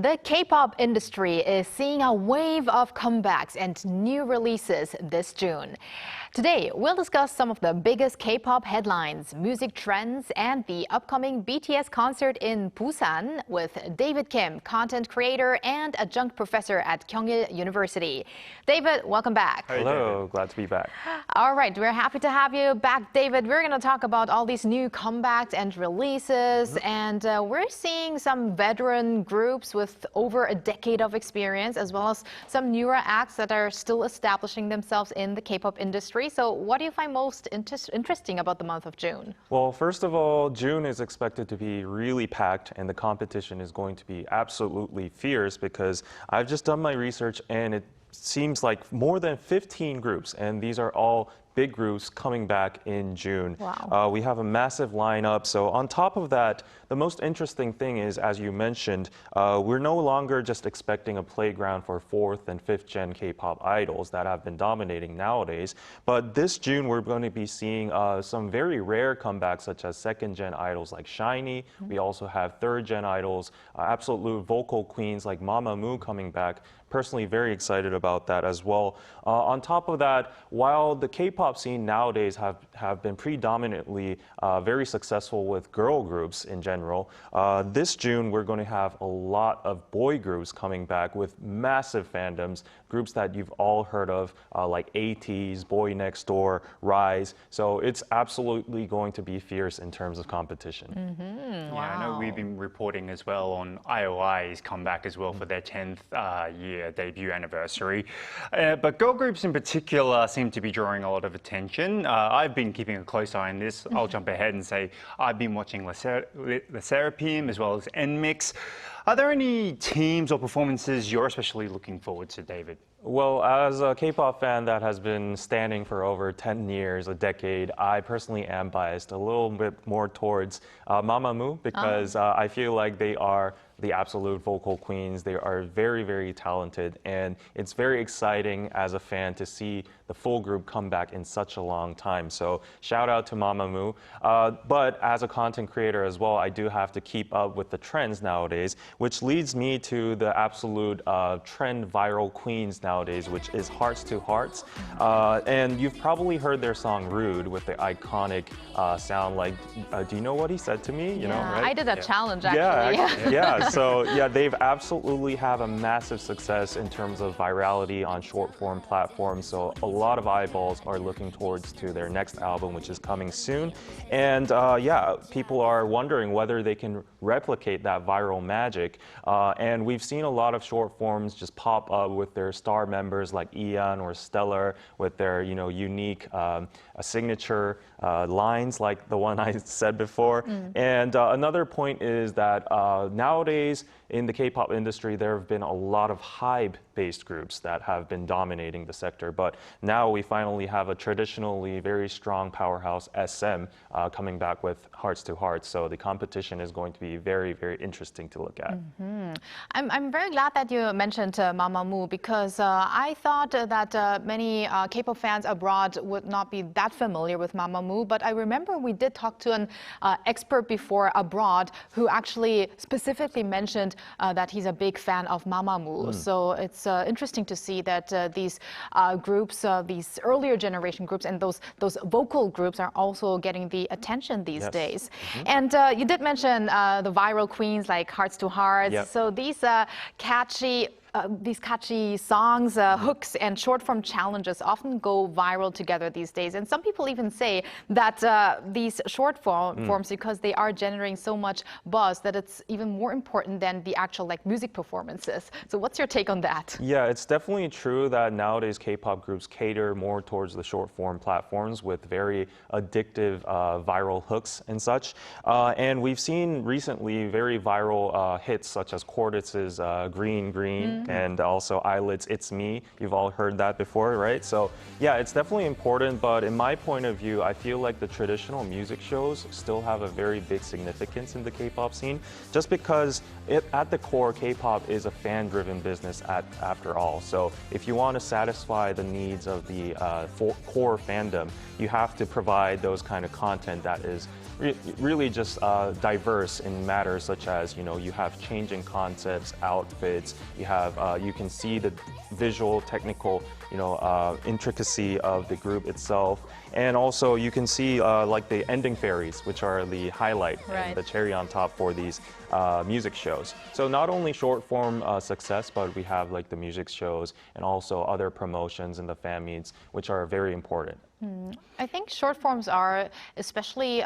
The K-pop industry is seeing a wave of comebacks and new releases this June. Today, we'll discuss some of the biggest K-pop headlines, music trends, and the upcoming BTS concert in Busan with David Kim, content creator and adjunct professor at Kyungil University. David, welcome back. Hello, glad to be back. All right, we're happy to have you back, David. We're going to talk about all these new comebacks and releases, and we're seeing some veteran groups with over a decade of experience, as well as some newer acts that are still establishing themselves in the K-pop industry. So what do you find most interesting about the month of June? Well, first of all, June is expected to be really packed, and the competition is going to be absolutely fierce because I've just done my research and it seems like more than 15 groups, and these are all big groups coming back in June. Wow. We have a massive lineup. So on top of that, the most interesting thing is, as you mentioned, we're no longer just expecting a playground for 4th and 5th gen K-pop idols that have been dominating nowadays. But this June, we're going to be seeing some very rare comebacks, such as 2nd gen idols like SHINee. We also have 3rd gen idols, absolute vocal queens like Mamamoo coming back. Personally very excited about that as well. On top of that, while the K-pop scene nowadays have been predominantly very successful with girl groups in general, this June we're going to have a lot of boy groups coming back with massive fandoms, groups that you've all heard of like ATEEZ, Boy Next Door, Rise. So it's absolutely going to be fierce in terms of competition. Wow. Yeah, I know we've been reporting as well on IOI's comeback as well for their 10th year debut anniversary. But girl groups in particular seem to be drawing a lot of attention. I've been keeping a close eye on this. I'll jump ahead and say I've been watching LESSERAFIM as well as NMIX. Are there any teams or performances you're especially looking forward to, David? Well, as a K-pop fan that has been standing for over 10 years, a decade, I personally am biased a little bit more towards Mamamoo because I feel like they are the absolute vocal queens. They are very, very talented, and it's very exciting as a fan to see the full group come back in such a long time. So shout out to Mamamoo. But as a content creator as well, I do have to keep up with the trends nowadays, which leads me to the absolute trend viral queens nowadays, which is Hearts to Hearts. And you've probably heard their song Rude with the iconic sound like, do you know what he said to me? You know, right? I did a challenge actually. Yeah. So yeah, they've absolutely have a massive success in terms of virality on short form platforms. So a lot of eyeballs are looking towards to their next album, which is coming soon. And yeah, people are wondering whether they can replicate that viral magic. And we've seen a lot of short forms just pop up with their star members like Ian or Stellar with their unique signature lines like the one I said before. And another point is that nowadays in the K-pop industry, there have been a lot of hype-based groups that have been dominating the sector. But now we finally have a traditionally very strong powerhouse SM coming back with Hearts to Hearts. So the competition is going to be very, very interesting to look at. I'm very glad that you mentioned Mamamoo because I thought that many K-pop fans abroad would not be that familiar with Mamamoo. But I remember we did talk to an expert before abroad who actually specifically mentioned that he's a big fan of Mamamoo. So it's interesting to see that these groups, these earlier generation groups, and those vocal groups are also getting the attention these days. And you did mention the viral queens like Hearts to Hearts. So these catchy songs, hooks, and short-form challenges often go viral together these days. And some people even say that these short forms, because they are generating so much buzz, that it's even more important than the actual music performances. So what's your take on that? Yeah, it's definitely true that nowadays K-pop groups cater more towards the short-form platforms with very addictive viral hooks and such. And we've seen recently very viral hits such as Cordace's Green Green. and also Eyelids, It's Me. You've all heard that before, right? So yeah, it's definitely important, but in my point of view, I feel like the traditional music shows still have a very big significance in the K-pop scene, just because at the core, K-pop is a fan-driven business after all. So if you want to satisfy the needs of the core fandom, you have to provide those kind of content that is really just diverse in matters such as, you have changing concepts, outfits, you can see the visual, technical, intricacy of the group itself. And also you can see like the ending fairies, which are the highlight and the cherry on top for these music shows. So not only short form success, but we have like the music shows and also other promotions and the fan meets, which are very important. I think short forms are especially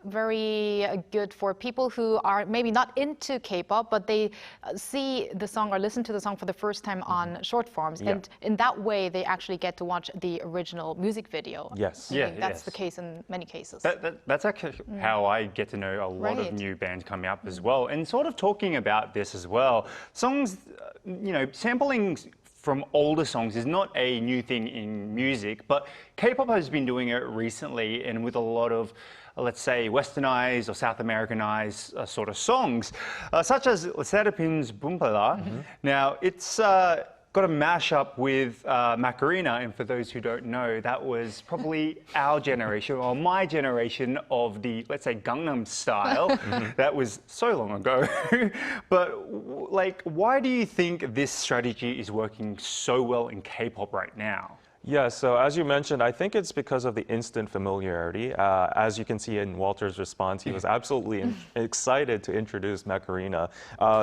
very good for people who are maybe not into K-pop, but they see the song or listen to the song for the first time on short forms. Yeah. And in that way, they actually get to watch the original music video. Yes. I think that's the case in many cases. That's actually how I get to know a lot of new bands coming up as well. And sort of talking about this as well, songs, sampling from older songs is not a new thing in music, but K-pop has been doing it recently and with a lot of, let's say, westernized or South Americanized sort of songs, such as LESSERAFIM's Bumpala. Now, it's got a mashup with Macarena, and for those who don't know, that was probably our generation, or my generation of the, let's say, Gangnam Style. That was so long ago. But like, why do you think this strategy is working so well in K-pop right now? Yeah, so as you mentioned, I think it's because of the instant familiarity. As you can see in Walter's response, he was absolutely excited to introduce Macarena.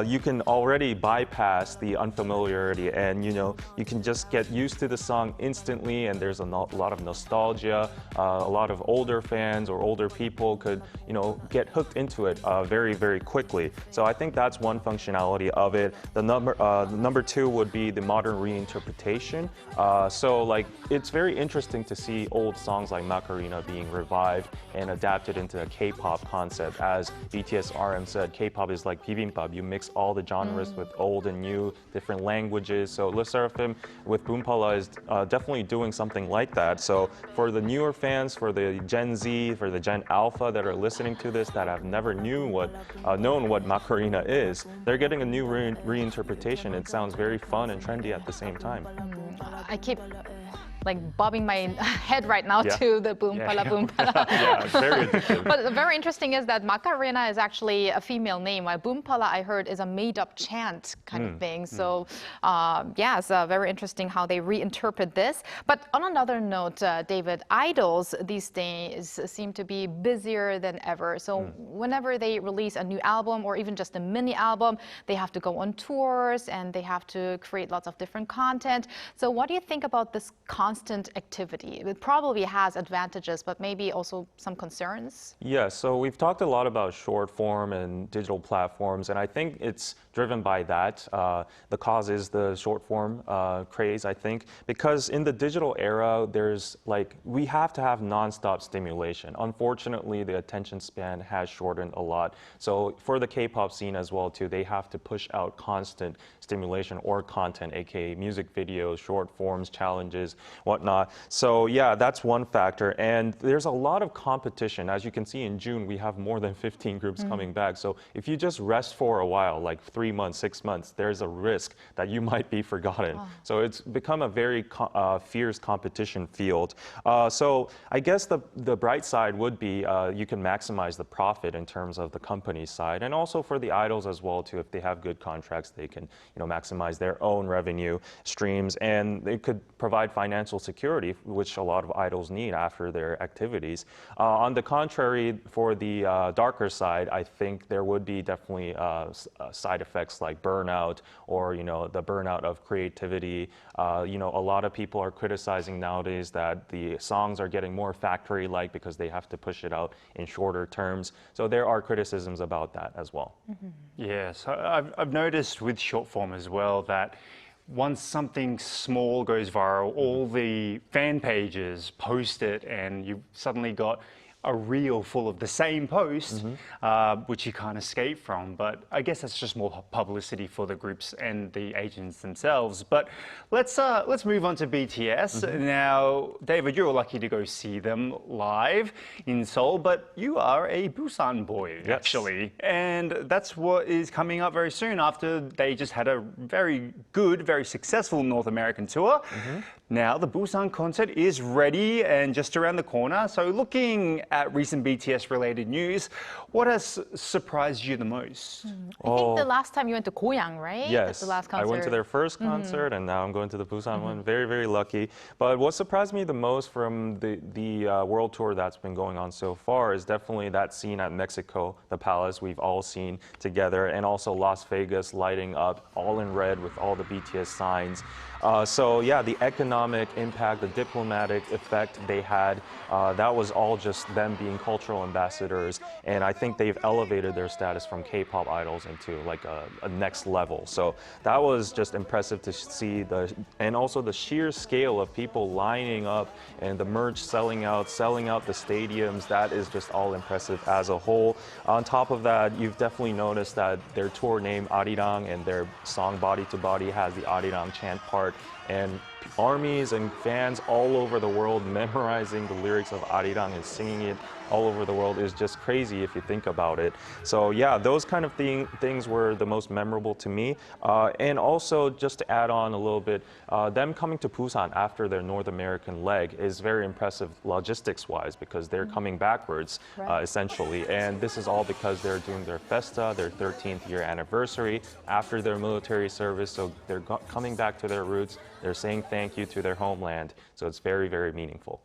You can already bypass the unfamiliarity and, you can just get used to the song instantly, and there's a lot of nostalgia. A lot of older fans or older people could, get hooked into it very, very quickly. So I think that's one functionality of it. The number two would be the modern reinterpretation. So like, it's very interesting to see old songs like Macarena being revived and adapted into a K-pop concept. As BTS RM said, K-pop is like bibimbap. You mix all the genres with old and new, different languages. So LESSERAFIM with Bumpala is definitely doing something like that. So for the newer fans, for the Gen Z, for the Gen Alpha that are listening to this, that have never known what Macarena is, they're getting a new reinterpretation. It sounds very fun and trendy at the same time. I keep bobbing my head right now to the Bumpala Bumpala. Yeah, very addictive. But very interesting is that Macarena is actually a female name, while Bumpala, I heard, is a made-up chant kind of thing. So yeah, it's very interesting how they reinterpret this. But on another note, David, idols these days seem to be busier than ever. So whenever they release a new album or even just a mini album, they have to go on tours and they have to create lots of different content. So what do you think about this constant activity? It probably has advantages, but maybe also some concerns? Yeah, so we've talked a lot about short form and digital platforms, and I think it's driven by that. The cause is the short form craze, I think, because in the digital era, we have to have nonstop stimulation. Unfortunately, the attention span has shortened a lot. So for the K-pop scene as well, too, they have to push out constant stimulation or content, aka music videos, short forms, challenges, whatnot. So yeah, that's one factor. And there's a lot of competition. As you can see in June, we have more than 15 groups coming back. So if you just rest for a while, like 3 months, 6 months, there's a risk that you might be forgotten. So it's become a very fierce competition field. So I guess the bright side would be you can maximize the profit in terms of the company side, and also for the idols as well too. If they have good contracts, they can maximize their own revenue streams, and they could provide financial security, which a lot of idols need after their activities. On the contrary, for the darker side, I think there would be definitely side effects like burnout, or the burnout of creativity. A lot of people are criticizing nowadays that the songs are getting more factory-like because they have to push it out in shorter terms. So there are criticisms about that as well. Yeah, so I've noticed with short form as well that once something small goes viral, all the fan pages post it, and you've suddenly got a reel full of the same post, which you can't escape from. But I guess that's just more publicity for the groups and the agents themselves. But let's move on to BTS. Now, David, you were lucky to go see them live in Seoul, but you are a Busan boy, actually. And that's what is coming up very soon after they just had a very good, very successful North American tour. Now, the Busan concert is ready and just around the corner. So looking at recent BTS-related news, what has surprised you the most? I think the last time you went to Goyang, right? Yes, That's the last concert. I went to their first concert, and now I'm going to the Busan one. Very, very lucky. But what surprised me the most from the world tour that's been going on so far is definitely that scene at Mexico, the palace we've all seen together, and also Las Vegas lighting up all in red with all the BTS signs. So yeah, the economic impact, the diplomatic effect they had, that was all just them being cultural ambassadors. And I think they've elevated their status from K-pop idols into like a next level. So that was just impressive to see, and also the sheer scale of people lining up and the merch selling out the stadiums. That is just all impressive as a whole. On top of that, you've definitely noticed that their tour name Arirang and their song Body to Body has the Arirang chant part. And armies and fans all over the world memorizing the lyrics of Arirang and singing it all over the world is just crazy if you think about it. So yeah, those kind of things were the most memorable to me. And also, just to add on a little bit, them coming to Busan after their North American leg is very impressive logistics-wise because they're coming backwards, essentially. And this is all because they're doing their festa, their 13th year anniversary after their military service. So they're coming back to their roots. They're saying thank you to their homeland. So it's very, very meaningful.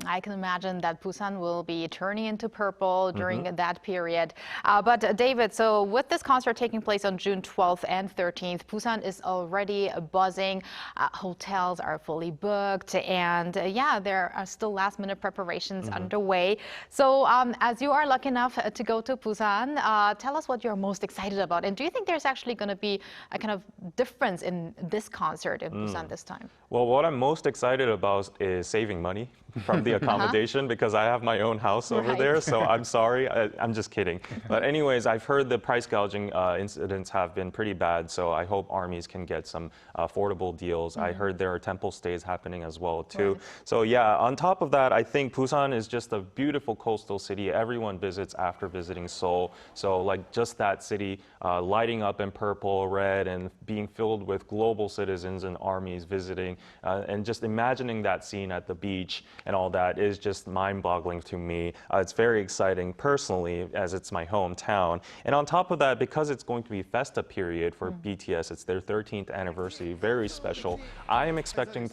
I can imagine that Busan will be turning into purple during that period. But David, so with this concert taking place on June 12th and 13th, Busan is already buzzing. Hotels are fully booked. And yeah, there are still last-minute preparations underway. So as you are lucky enough to go to Busan, tell us what you're most excited about. And do you think there's actually going to be a kind of difference in this concert in Busan this time? Well, what I'm most excited about is saving money from the accommodation because I have my own house over there. So I'm sorry, I'm just kidding. But anyways, I've heard the price gouging incidents have been pretty bad. So I hope armies can get some affordable deals. I heard there are temple stays happening as well too. So yeah, on top of that, I think Busan is just a beautiful coastal city. Everyone visits after visiting Seoul. So like just that city lighting up in purple, red, and being filled with global citizens and armies visiting, and just imagining that scene at the beach and all that is just mind-boggling to me. It's very exciting personally as it's my hometown. And on top of that, because it's going to be festa period for BTS, it's their 13th anniversary, very special. I am expecting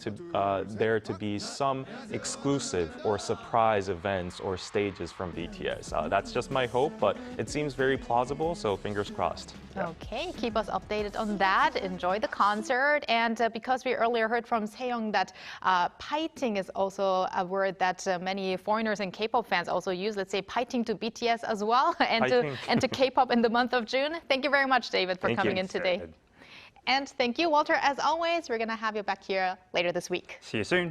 there to be some exclusive or surprise events or stages from BTS. That's just my hope, but it seems very plausible, so fingers crossed. Okay, keep us updated on that. Enjoy the concert. And because we earlier heard from Seong that piting is also a word that many foreigners and K-pop fans also use. Let's say piting to BTS as well and to K-pop in the month of June. Thank you very much, David, for coming in today. And thank you, Walter. As always, we're going to have you back here later this week. See you soon.